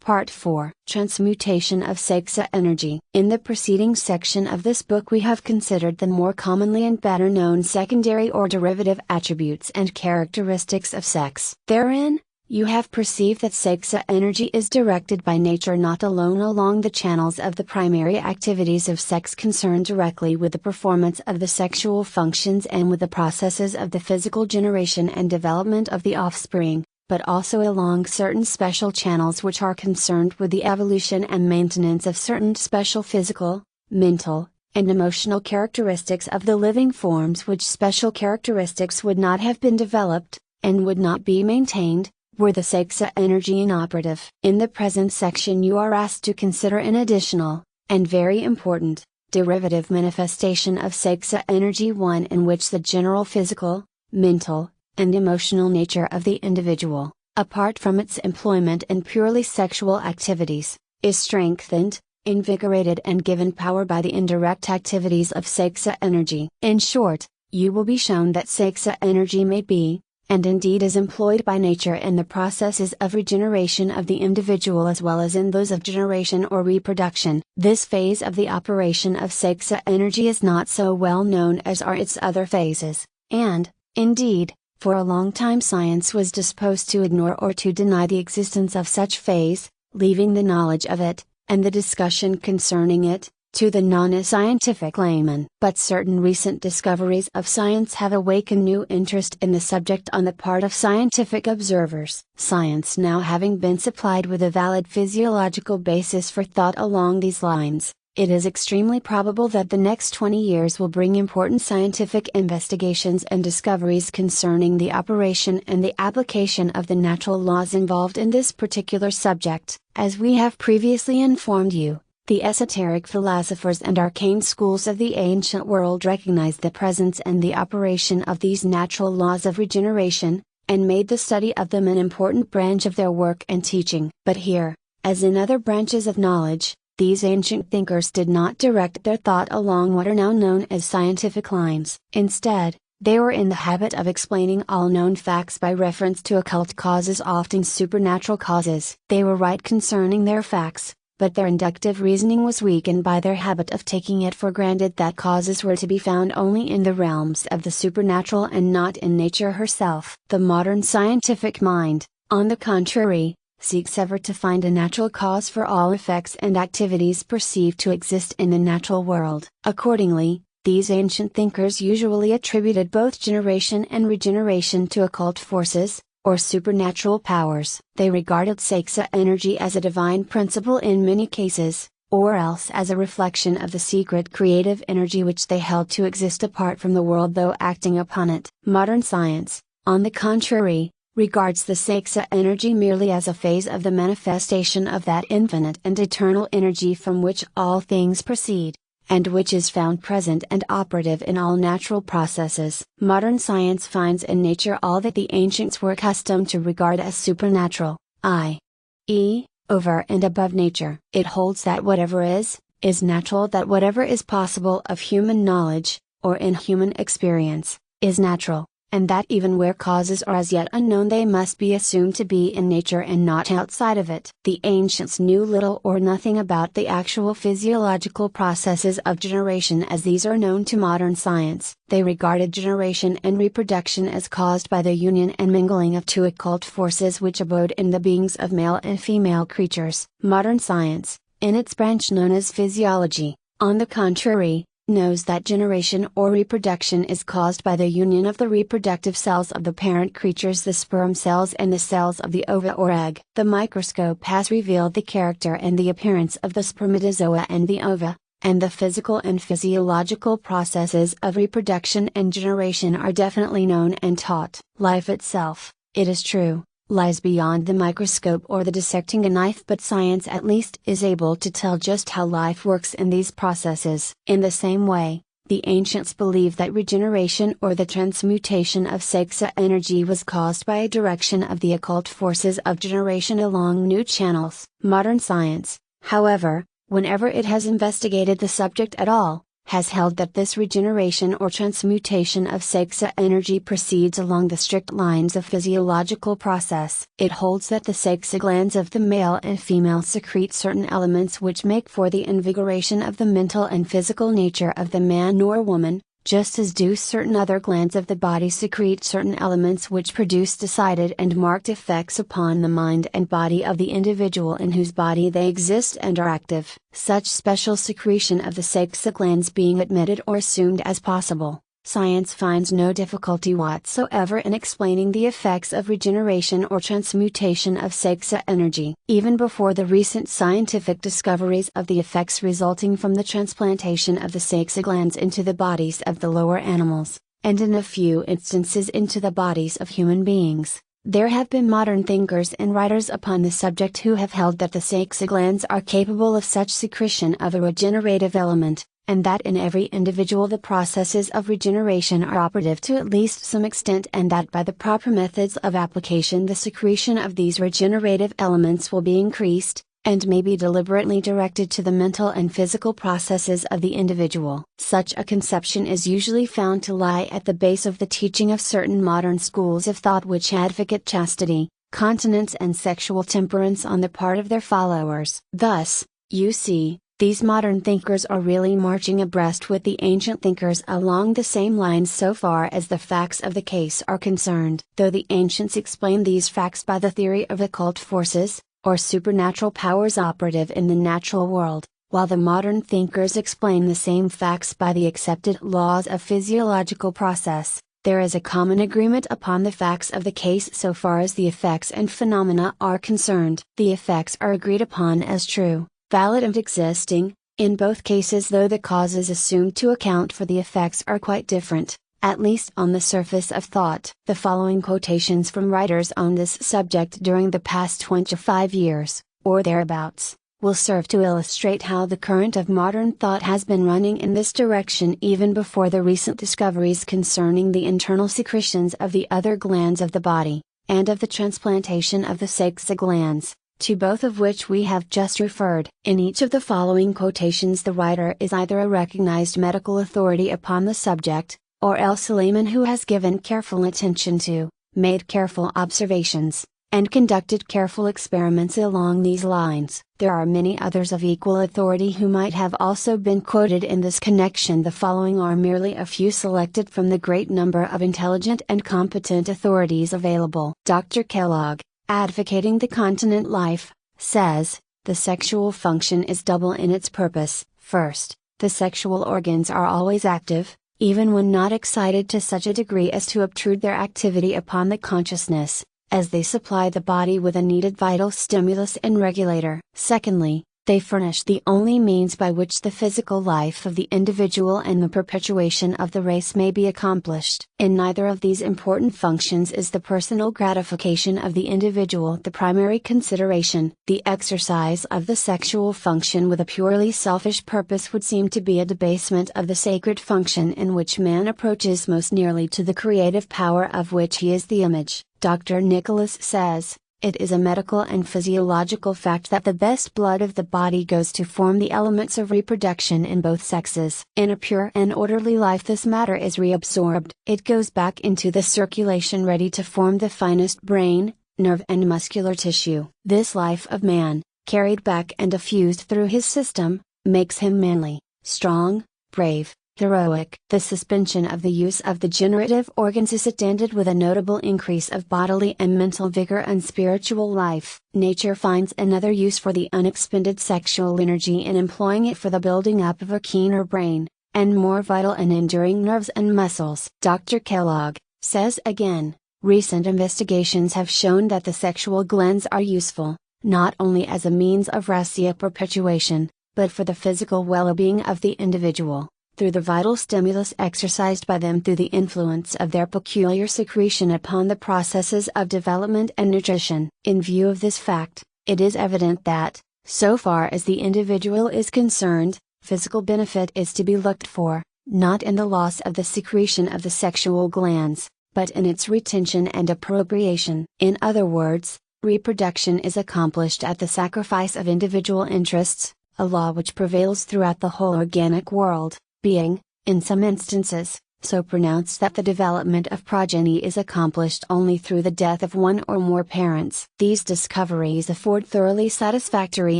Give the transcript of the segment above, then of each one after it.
Part 4, Transmutation of Sex Energy. In the preceding section of this book we have considered the more commonly and better known secondary or derivative attributes and characteristics of sex. Therein, you have perceived that sex energy is directed by nature not alone along the channels of the primary activities of sex concerned directly with the performance of the sexual functions and with the processes of the physical generation and development of the offspring, but also along certain special channels which are concerned with the evolution and maintenance of certain special physical, mental, and emotional characteristics of the living forms, which special characteristics would not have been developed, and would not be maintained, were the sex energy inoperative. In the present section you are asked to consider an additional, and very important, derivative manifestation of sex energy, one in which the general physical, mental, and emotional nature of the individual, apart from its employment in purely sexual activities, is strengthened, invigorated and given power by the indirect activities of sex energy. In short, you will be shown that sex energy may be, and indeed is employed by nature in the processes of regeneration of the individual as well as in those of generation or reproduction. This phase of the operation of sex energy is not so well known as are its other phases, and, indeed, for a long time science was disposed to ignore or to deny the existence of such phase, leaving the knowledge of it, and the discussion concerning it, to the non-scientific layman. But certain recent discoveries of science have awakened new interest in the subject on the part of scientific observers. Science now having been supplied with a valid physiological basis for thought along these lines, it is extremely probable that the next 20 years will bring important scientific investigations and discoveries concerning the operation and the application of the natural laws involved in this particular subject. As we have previously informed you, the esoteric philosophers and arcane schools of the ancient world recognized the presence and the operation of these natural laws of regeneration, and made the study of them an important branch of their work and teaching. But here, as in other branches of knowledge, these ancient thinkers did not direct their thought along what are now known as scientific lines. Instead, they were in the habit of explaining all known facts by reference to occult causes, often supernatural causes. They were right concerning their facts, but their inductive reasoning was weakened by their habit of taking it for granted that causes were to be found only in the realms of the supernatural and not in nature herself. The modern scientific mind, on the contrary, seeks ever to find a natural cause for all effects and activities perceived to exist in the natural world. Accordingly, these ancient thinkers usually attributed both generation and regeneration to occult forces, or supernatural powers. They regarded sex energy as a divine principle in many cases, or else as a reflection of the secret creative energy which they held to exist apart from the world though acting upon it. Modern science, on the contrary, regards the sex energy merely as a phase of the manifestation of that infinite and eternal energy from which all things proceed, and which is found present and operative in all natural processes. Modern science finds in nature all that the ancients were accustomed to regard as supernatural, i.e., over and above nature. It holds that whatever is natural, that whatever is possible of human knowledge, or in human experience, is natural, and that even where causes are as yet unknown they must be assumed to be in nature and not outside of it. The ancients knew little or nothing about the actual physiological processes of generation as these are known to modern science. They regarded generation and reproduction as caused by the union and mingling of two occult forces which abode in the beings of male and female creatures. Modern science, in its branch known as physiology, on the contrary, knows that generation or reproduction is caused by the union of the reproductive cells of the parent creatures, the sperm cells and the cells of the ova or egg. The microscope has revealed the character and the appearance of the spermatozoa and the ova, and the physical and physiological processes of reproduction and generation are definitely known and taught. Life itself, it is true, lies beyond the microscope or the dissecting a knife, but science at least is able to tell just how life works in these processes. In the same way, the ancients believed that regeneration or the transmutation of sex energy was caused by a direction of the occult forces of generation along new channels. Modern science, however, whenever it has investigated the subject at all, has held that this regeneration or transmutation of sex energy proceeds along the strict lines of physiological process. It holds that the sex glands of the male and female secrete certain elements which make for the invigoration of the mental and physical nature of the man or woman, just as do certain other glands of the body secrete certain elements which produce decided and marked effects upon the mind and body of the individual in whose body they exist and are active. Such special secretion of the sex glands being admitted or assumed as possible, science finds no difficulty whatsoever in explaining the effects of regeneration or transmutation of sex energy. Even before the recent scientific discoveries of the effects resulting from the transplantation of the sex glands into the bodies of the lower animals, and in a few instances into the bodies of human beings, there have been modern thinkers and writers upon the subject who have held that the sex glands are capable of such secretion of a regenerative element, and that in every individual the processes of regeneration are operative to at least some extent, and that by the proper methods of application the secretion of these regenerative elements will be increased, and may be deliberately directed to the mental and physical processes of the individual. Such a conception is usually found to lie at the base of the teaching of certain modern schools of thought which advocate chastity, continence and sexual temperance on the part of their followers. Thus, you see, these modern thinkers are really marching abreast with the ancient thinkers along the same lines so far as the facts of the case are concerned. Though the ancients explained these facts by the theory of occult forces, or supernatural powers operative in the natural world, while the modern thinkers explain the same facts by the accepted laws of physiological process, there is a common agreement upon the facts of the case so far as the effects and phenomena are concerned. The effects are agreed upon as true, valid and existing, in both cases, though the causes assumed to account for the effects are quite different, at least on the surface of thought. The following quotations from writers on this subject during the past 25 years, or thereabouts, will serve to illustrate how the current of modern thought has been running in this direction even before the recent discoveries concerning the internal secretions of the other glands of the body, and of the transplantation of the sex glands, to both of which we have just referred. In each of the following quotations the writer is either a recognized medical authority upon the subject, or else a layman who has given careful attention to, made careful observations, and conducted careful experiments along these lines. There are many others of equal authority who might have also been quoted in this connection. The following are merely a few selected from the great number of intelligent and competent authorities available. Dr. Kellogg, advocating the continent life, says, the sexual function is double in its purpose. First, the sexual organs are always active, even when not excited to such a degree as to obtrude their activity upon the consciousness, as they supply the body with a needed vital stimulus and regulator. Secondly, they furnish the only means by which the physical life of the individual and the perpetuation of the race may be accomplished. In neither of these important functions is the personal gratification of the individual the primary consideration. The exercise of the sexual function with a purely selfish purpose would seem to be a debasement of the sacred function in which man approaches most nearly to the creative power of which he is the image. Dr. Nicholas says, it is a medical and physiological fact that the best blood of the body goes to form the elements of reproduction in both sexes. In a pure and orderly life this matter is reabsorbed. It goes back into the circulation ready to form the finest brain, nerve and muscular tissue. This life of man, carried back and diffused through his system, makes him manly, strong, brave, heroic. The suspension of the use of the generative organs is attended with a notable increase of bodily and mental vigor and spiritual life. Nature finds another use for the unexpended sexual energy in employing it for the building up of a keener brain, and more vital and enduring nerves and muscles. Dr. Kellogg says again, recent investigations have shown that the sexual glands are useful, not only as a means of racia perpetuation, but for the physical well-being of the individual, through the vital stimulus exercised by them through the influence of their peculiar secretion upon the processes of development and nutrition. In view of this fact, it is evident that, so far as the individual is concerned, physical benefit is to be looked for, not in the loss of the secretion of the sexual glands, but in its retention and appropriation. In other words, reproduction is accomplished at the sacrifice of individual interests, a law which prevails throughout the whole organic world. being, in some instances, so pronounced that the development of progeny is accomplished only through the death of one or more parents. These discoveries afford thoroughly satisfactory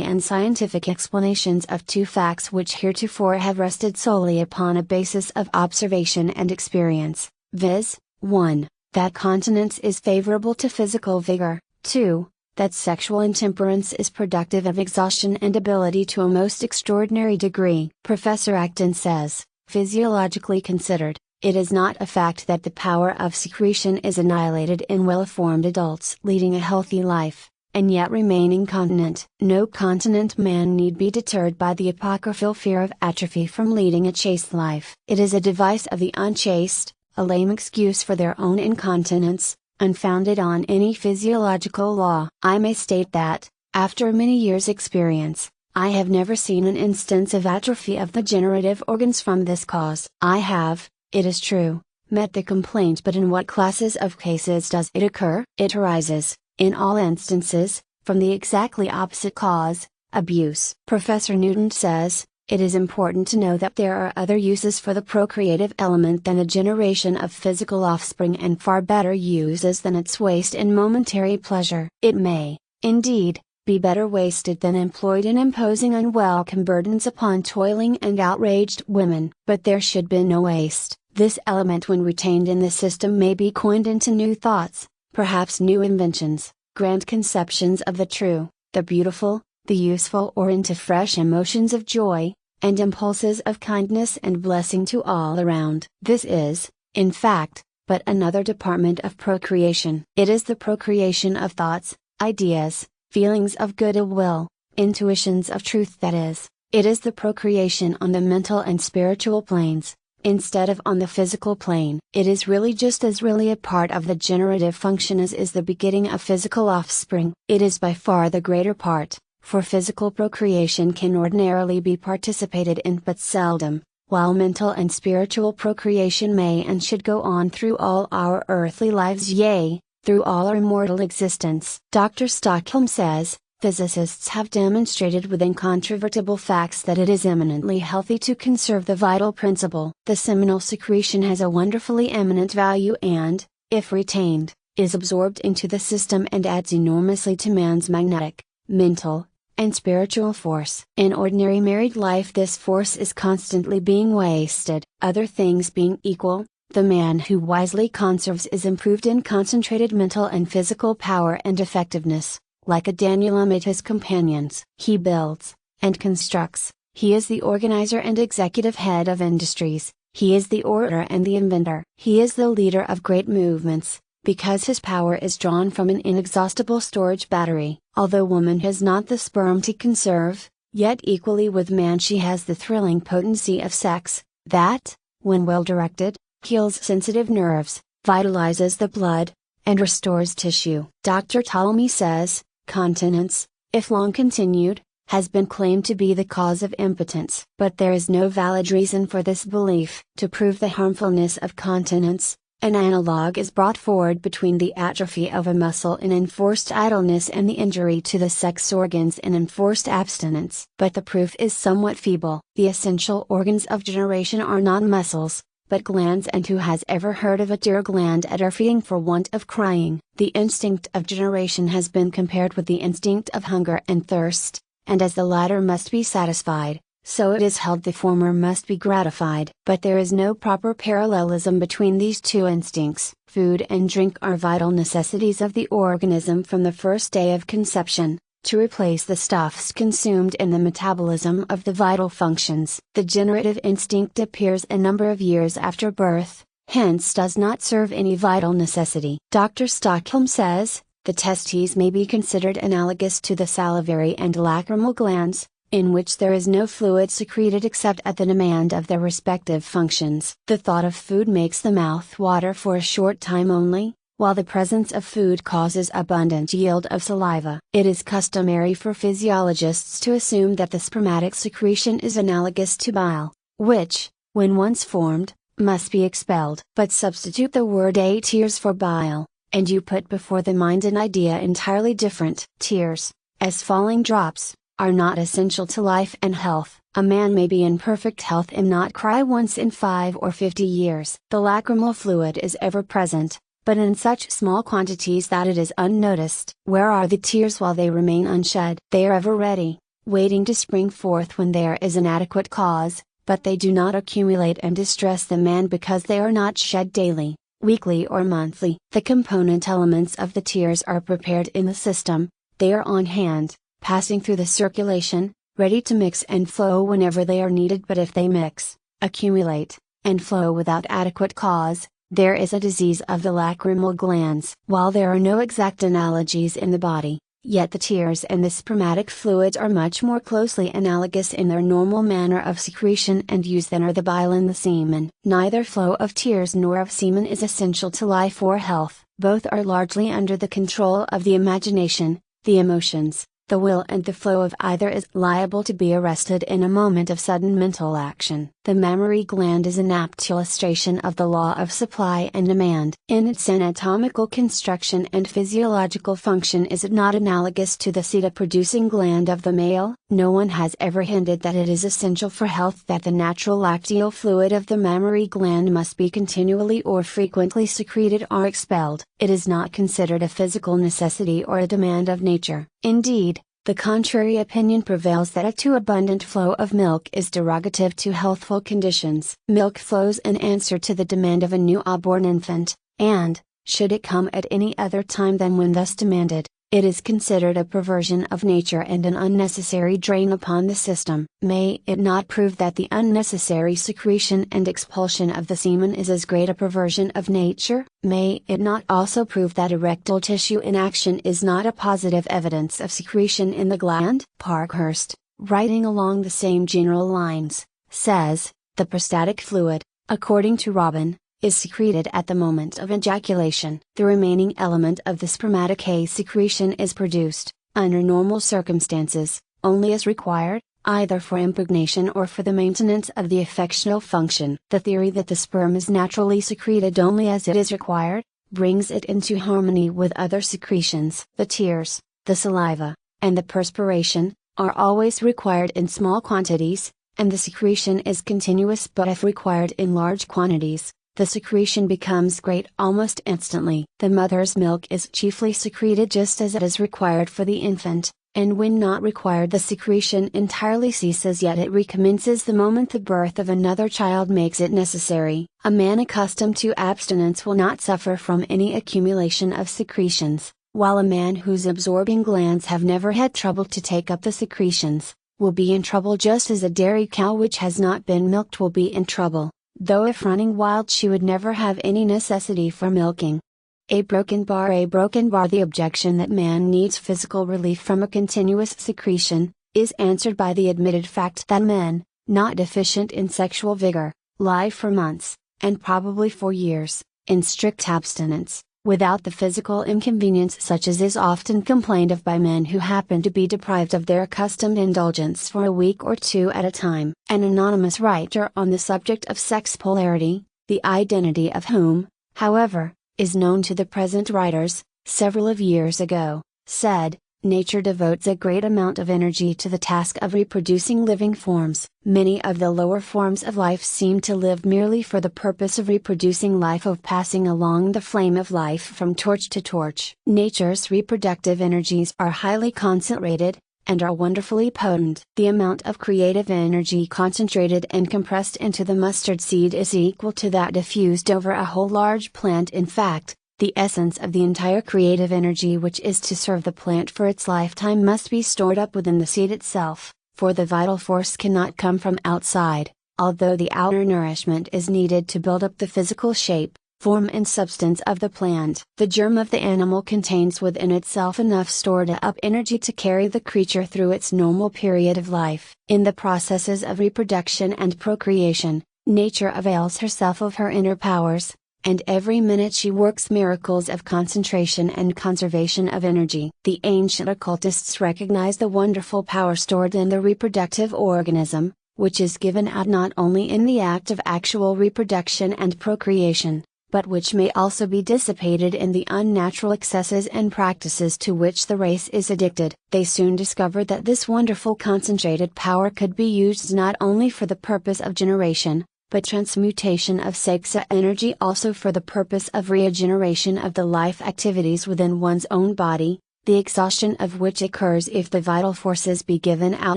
and scientific explanations of two facts which heretofore have rested solely upon a basis of observation and experience, viz., 1. That continence is favorable to physical vigor, 2. That sexual intemperance is productive of exhaustion and ability to a most extraordinary degree. Professor Acton says, physiologically considered, it is not a fact that the power of secretion is annihilated in well-formed adults leading a healthy life, and yet remaining continent. No continent man need be deterred by the apocryphal fear of atrophy from leading a chaste life. It is a device of the unchaste, a lame excuse for their own incontinence, unfounded on any physiological law. I may state that, after many years' experience, I have never seen an instance of atrophy of the generative organs from this cause. I have, it is true, met the complaint, but in what classes of cases does it occur? It arises, in all instances, from the exactly opposite cause, abuse. Professor Newton says, it is important to know that there are other uses for the procreative element than the generation of physical offspring, and far better uses than its waste in momentary pleasure. It may, indeed, be better wasted than employed in imposing unwelcome burdens upon toiling and outraged women. But there should be no waste. This element, when retained in the system, may be coined into new thoughts, perhaps new inventions, grand conceptions of the true, the beautiful, the useful, or into fresh emotions of joy, and impulses of kindness and blessing to all around. This is, in fact, but another department of procreation. It is the procreation of thoughts, ideas, feelings of goodwill, intuitions of truth, that is, it is the procreation on the mental and spiritual planes, instead of on the physical plane. It is really just as really a part of the generative function as is the begetting of physical offspring. It is by far the greater part, for physical procreation can ordinarily be participated in but seldom, while mental and spiritual procreation may and should go on through all our earthly lives, yea, through all our immortal existence. Dr. Stockholm says, physicists have demonstrated with incontrovertible facts that it is eminently healthy to conserve the vital principle. The seminal secretion has a wonderfully eminent value and, if retained, is absorbed into the system and adds enormously to man's magnetic, mental, and spiritual force. In ordinary married life this force is constantly being wasted. Other things being equal, the man who wisely conserves is improved in concentrated mental and physical power and effectiveness. Like a Daniel amid his companions, he builds, and constructs, he is the organizer and executive head of industries, he is the orator and the inventor. He is the leader of great movements, because his power is drawn from an inexhaustible storage battery. Although woman has not the sperm to conserve, yet equally with man she has the thrilling potency of sex, that, when well directed, heals sensitive nerves, vitalizes the blood, and restores tissue. Dr. Ptolemy says, continence, if long continued, has been claimed to be the cause of impotence. But there is no valid reason for this belief. To prove the harmfulness of continence, an analogue is brought forward between the atrophy of a muscle in enforced idleness and the injury to the sex organs in enforced abstinence. But the proof is somewhat feeble. The essential organs of generation are not muscles, but glands, and who has ever heard of a deer gland atrophying for want of crying? The instinct of generation has been compared with the instinct of hunger and thirst, and as the latter must be satisfied, so it is held the former must be gratified. But there is no proper parallelism between these two instincts. Food and drink are vital necessities of the organism from the first day of conception, to replace the stuffs consumed in the metabolism of the vital functions. The generative instinct appears a number of years after birth, hence does not serve any vital necessity. Dr. Stockholm says, the testes may be considered analogous to the salivary and lacrimal glands, in which there is no fluid secreted except at the demand of their respective functions. The thought of food makes the mouth water for a short time only, while the presence of food causes abundant yield of saliva. It is customary for physiologists to assume that the spermatic secretion is analogous to bile, which, when once formed, must be expelled. But substitute the word tears for bile, and you put before the mind an idea entirely different. Tears, as falling drops, are not essential to life and health. A man may be in perfect health and not cry once in 5 or 50 years. The lacrimal fluid is ever present, but in such small quantities that it is unnoticed. Where are the tears while they remain unshed? They are ever ready, waiting to spring forth when there is an adequate cause, but they do not accumulate and distress the man because they are not shed daily, weekly or monthly. The component elements of the tears are prepared in the system, they are on hand, passing through the circulation, ready to mix and flow whenever they are needed. But if they mix, accumulate, and flow without adequate cause, there is a disease of the lacrimal glands. While there are no exact analogies in the body, yet the tears and the spermatic fluids are much more closely analogous in their normal manner of secretion and use than are the bile and the semen. Neither flow of tears nor of semen is essential to life or health. Both are largely under the control of the imagination, the emotions, the will, and the flow of either is liable to be arrested in a moment of sudden mental action. The mammary gland is an apt illustration of the law of supply and demand. In its anatomical construction and physiological function is it not analogous to the seta-producing gland of the male? No one has ever hinted that it is essential for health that the natural lacteal fluid of the mammary gland must be continually or frequently secreted or expelled. It is not considered a physical necessity or a demand of nature. Indeed, the contrary opinion prevails that a too abundant flow of milk is derogative to healthful conditions. Milk flows in answer to the demand of a newborn infant, and, should it come at any other time than when thus demanded, it is considered a perversion of nature and an unnecessary drain upon the system. May it not prove that the unnecessary secretion and expulsion of the semen is as great a perversion of nature? May it not also prove that erectile tissue in action is not a positive evidence of secretion in the gland? Parkhurst, writing along the same general lines, says, the prostatic fluid, according to Robin, is secreted at the moment of ejaculation. The remaining element of the spermatic secretion is produced, under normal circumstances, only as required, either for impregnation or for the maintenance of the affectional function. The theory that the sperm is naturally secreted only as it is required, brings it into harmony with other secretions. The tears, the saliva, and the perspiration, are always required in small quantities, and the secretion is continuous. But if required in large quantities, the secretion becomes great almost instantly. The mother's milk is chiefly secreted just as it is required for the infant, and when not required the secretion entirely ceases, yet it recommences the moment the birth of another child makes it necessary. A man accustomed to abstinence will not suffer from any accumulation of secretions, while a man whose absorbing glands have never had trouble to take up the secretions, will be in trouble just as a dairy cow which has not been milked will be in trouble, though if running wild she would never have any necessity for milking. A broken bar. The objection that man needs physical relief from a continuous secretion, is answered by the admitted fact that men, not deficient in sexual vigor, lie for months, and probably for years, in strict abstinence, without the physical inconvenience such as is often complained of by men who happen to be deprived of their accustomed indulgence for a week or two at a time. An anonymous writer on the subject of sex polarity, the identity of whom, however, is known to the present writers, several of years ago, said, "Nature devotes a great amount of energy to the task of reproducing living forms. Many of the lower forms of life seem to live merely for the purpose of reproducing life, of passing along the flame of life from torch to torch. Nature's reproductive energies are highly concentrated, and are wonderfully potent. The amount of creative energy concentrated and compressed into the mustard seed is equal to that diffused over a whole large plant. In fact, the essence of the entire creative energy which is to serve the plant for its lifetime must be stored up within the seed itself, for the vital force cannot come from outside, although the outer nourishment is needed to build up the physical shape, form and substance of the plant. The germ of the animal contains within itself enough stored up energy to carry the creature through its normal period of life. In the processes of reproduction and procreation, nature avails herself of her inner powers, and every minute she works miracles of concentration and conservation of energy. The ancient occultists recognize the wonderful power stored in the reproductive organism, which is given out not only in the act of actual reproduction and procreation, but which may also be dissipated in the unnatural excesses and practices to which the race is addicted. They soon discovered that this wonderful concentrated power could be used not only for the purpose of generation, but transmutation of sex energy also for the purpose of regeneration of the life activities within one's own body, the exhaustion of which occurs if the vital forces be given out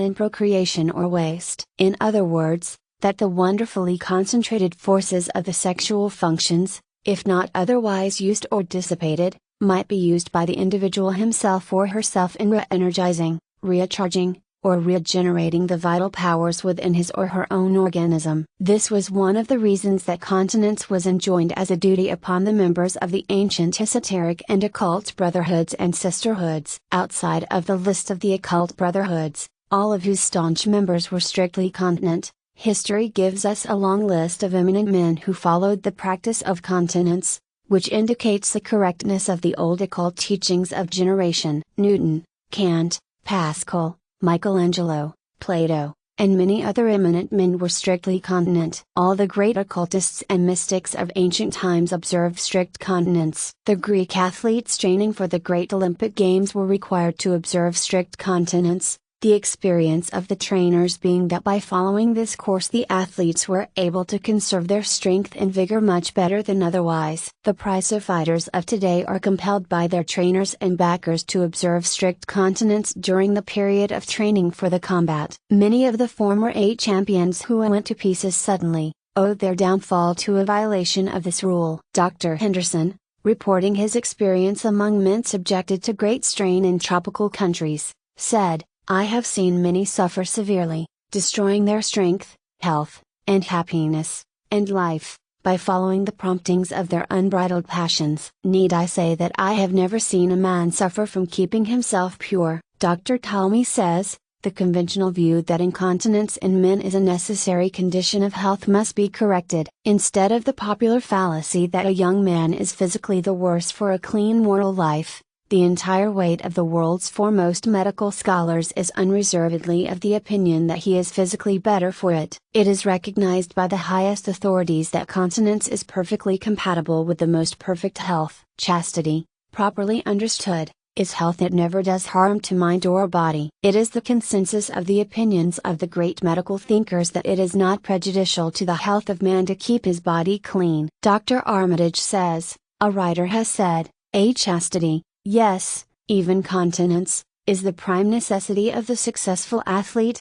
in procreation or waste. In other words, that the wonderfully concentrated forces of the sexual functions, if not otherwise used or dissipated, might be used by the individual himself or herself in re-energizing, recharging, or regenerating the vital powers within his or her own organism. This was one of the reasons that continence was enjoined as a duty upon the members of the ancient esoteric and occult brotherhoods and sisterhoods. Outside of the list of the occult brotherhoods, all of whose staunch members were strictly continent, history gives us a long list of eminent men who followed the practice of continence, which indicates the correctness of the old occult teachings of generation. Newton, Kant, Pascal, Michelangelo, Plato, and many other eminent men were strictly continent. All the great occultists and mystics of ancient times observed strict continence. The Greek athletes training for the great Olympic Games were required to observe strict continence, the experience of the trainers being that by following this course the athletes were able to conserve their strength and vigor much better than otherwise. The prize fighters of today are compelled by their trainers and backers to observe strict continence during the period of training for the combat. Many of the former 8 champions who went to pieces suddenly, owed their downfall to a violation of this rule. Dr. Henderson, reporting his experience among men subjected to great strain in tropical countries, said, "I have seen many suffer severely, destroying their strength, health, and happiness, and life, by following the promptings of their unbridled passions. Need I say that I have never seen a man suffer from keeping himself pure?" Dr. Talmy says, "The conventional view that incontinence in men is a necessary condition of health must be corrected. Instead of the popular fallacy that a young man is physically the worse for a clean moral life, the entire weight of the world's foremost medical scholars is unreservedly of the opinion that he is physically better for it. It is recognized by the highest authorities that continence is perfectly compatible with the most perfect health. Chastity, properly understood, is health that never does harm to mind or body. It is the consensus of the opinions of the great medical thinkers that it is not prejudicial to the health of man to keep his body clean." Dr. Armitage says, "A writer has said, a chastity, yes, even continence, is the prime necessity of the successful athlete."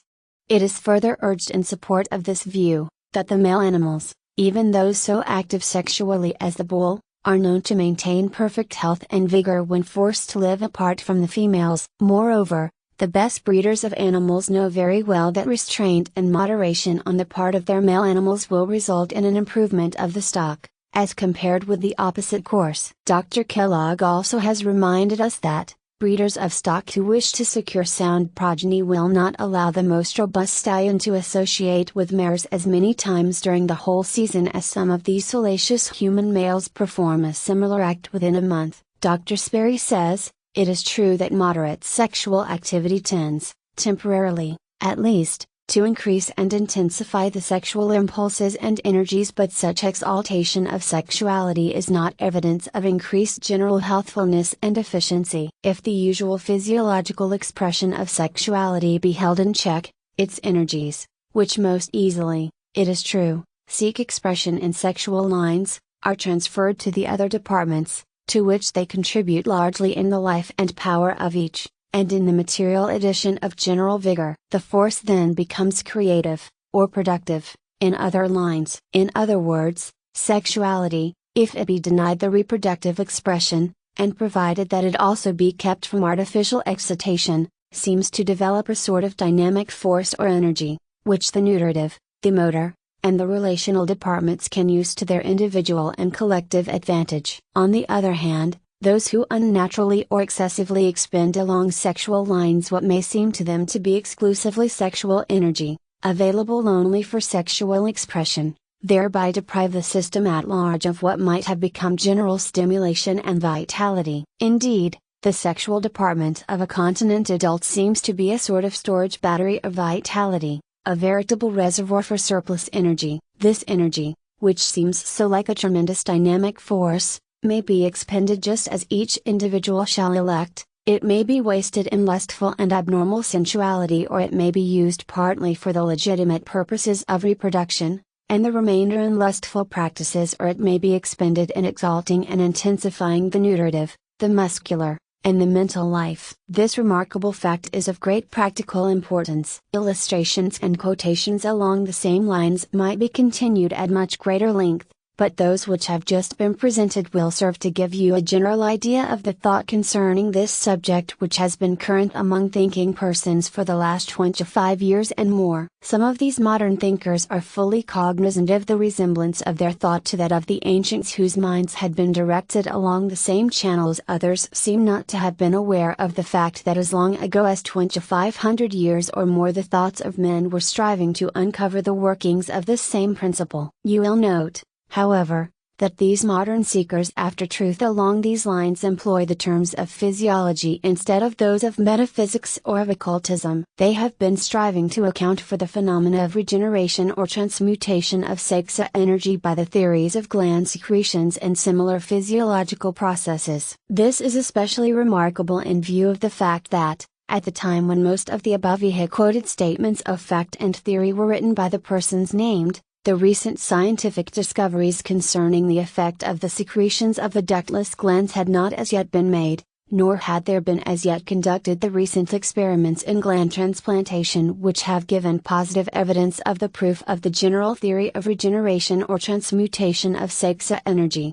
It is further urged in support of this view, that the male animals, even those so active sexually as the bull, are known to maintain perfect health and vigor when forced to live apart from the females. Moreover, the best breeders of animals know very well that restraint and moderation on the part of their male animals will result in an improvement of the stock, as compared with the opposite course. Dr. Kellogg also has reminded us that, breeders of stock who wish to secure sound progeny will not allow the most robust stallion to associate with mares as many times during the whole season as some of these salacious human males perform a similar act within a month. Dr. Sperry says, "It is true that moderate sexual activity tends, temporarily, at least, to increase and intensify the sexual impulses and energies, but such exaltation of sexuality is not evidence of increased general healthfulness and efficiency. If the usual physiological expression of sexuality be held in check, its energies, which most easily, it is true, seek expression in sexual lines, are transferred to the other departments, to which they contribute largely in the life and power of each, and in the material addition of general vigor. The force then becomes creative, or productive, in other lines. In other words, sexuality, if it be denied the reproductive expression, and provided that it also be kept from artificial excitation, seems to develop a sort of dynamic force or energy, which the nutritive, the motor, and the relational departments can use to their individual and collective advantage. On the other hand, those who unnaturally or excessively expend along sexual lines what may seem to them to be exclusively sexual energy, available only for sexual expression, thereby deprive the system at large of what might have become general stimulation and vitality. Indeed, the sexual department of a continent adult seems to be a sort of storage battery of vitality, a veritable reservoir for surplus energy. This energy, which seems so like a tremendous dynamic force, may be expended just as each individual shall elect. It may be wasted in lustful and abnormal sensuality, or it may be used partly for the legitimate purposes of reproduction, and the remainder in lustful practices, or it may be expended in exalting and intensifying the nutritive, the muscular, and the mental life. This remarkable fact is of great practical importance. Illustrations and quotations along the same lines might be continued at much greater length, but those which have just been presented will serve to give you a general idea of the thought concerning this subject which has been current among thinking persons for the last 25 years and more. Some of these modern thinkers are fully cognizant of the resemblance of their thought to that of the ancients whose minds had been directed along the same channels. Others seem not to have been aware of the fact that as long ago as 2500 years or more the thoughts of men were striving to uncover the workings of this same principle. You will note, however, that these modern seekers after truth along these lines employ the terms of physiology instead of those of metaphysics or of occultism. They have been striving to account for the phenomena of regeneration or transmutation of sex energy by the theories of gland secretions and similar physiological processes. This is especially remarkable in view of the fact that, at the time when most of the above quoted statements of fact and theory were written by the persons named, the recent scientific discoveries concerning the effect of the secretions of the ductless glands had not as yet been made, nor had there been as yet conducted the recent experiments in gland transplantation which have given positive evidence of the proof of the general theory of regeneration or transmutation of sex energy.